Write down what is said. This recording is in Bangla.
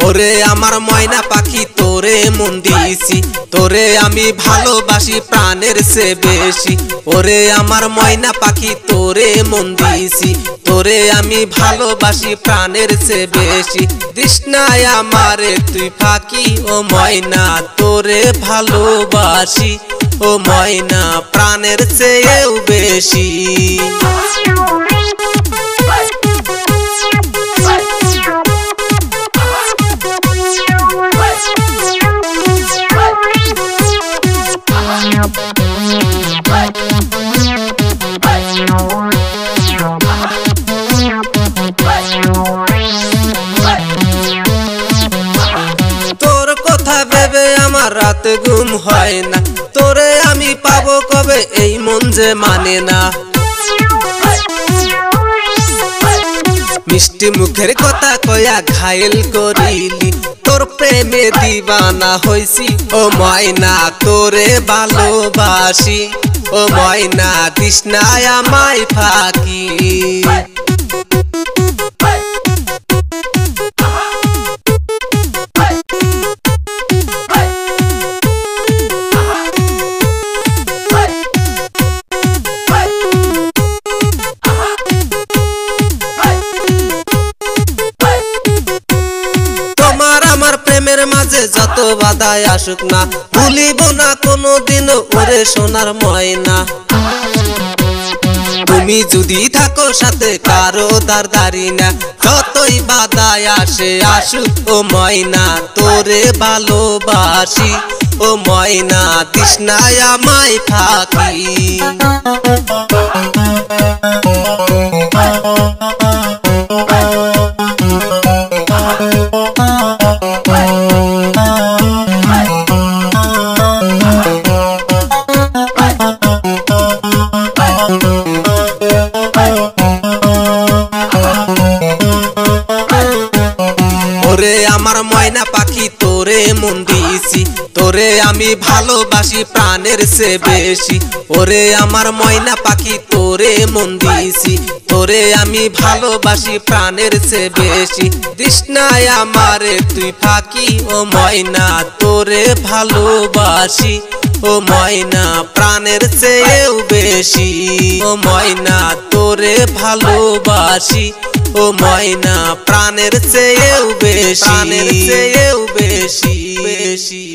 ওরে আমার ময়না পাখি তোরে মন দিয়েছি, তোরে আমি ভালোবাসি প্রাণের চেয়ে বেশি। ওরে আমার ময়না পাখি তোরে মন দিয়েছি, তোরে আমি ভালোবাসি প্রাণের চেয়ে বেশি। তৃষ্ণায় আমারে তুই ফাঁকি ও ময়না তোরে ভালোবাসি, ও ময়না প্রাণের চেয়েও বেশি। তোর কথা ভেবে আমার রাত ঘুম হয় না, তোরে আমি পাবো কবে এই মন যে মানে না। মিষ্টি মুখের কথা কয়া ঘায়েল করিলি, তোর প্রেমে দিবানা হইছি ও ময়না তোরে ভালোবাসি, ও ময়না তৃষ্ণায় আমায় ফাঁকি। প্রেমের মাঝে যত বাধাই আসুক না, ভুলিব না কোনোদিন ওরে সোনার ময়না। তুমি যদি থাকো সাথে কারো দাঁড়ি না, যতই বাধাই আসে আসুক ও ময়না তোরে ভালোবাসি, ও ময়না তৃষ্ণায় আমায় ফাঁকি। ওরে আমার ময়না পাখি তোরে মন দিয়েছি, তোরে আমি ভালোবাসি প্রাণের চেয়ে বেশি। ওরে আমার ময়না পাখি তোরে মন দিয়েছি, তোরে আমি ভালোবাসি প্রাণের চেয়ে বেশি। তৃষ্ণায় আমারে তুই ফাঁকি ও ময়না তোরে ভালোবাসি, ও ময়না প্রাণের চেয়েও বেশি। ও ময়না তোরে ভালোবাসি, ও ময়না প্রাণের চেয়েও বেশি, প্রাণের চেয়েও বেশি বেশি।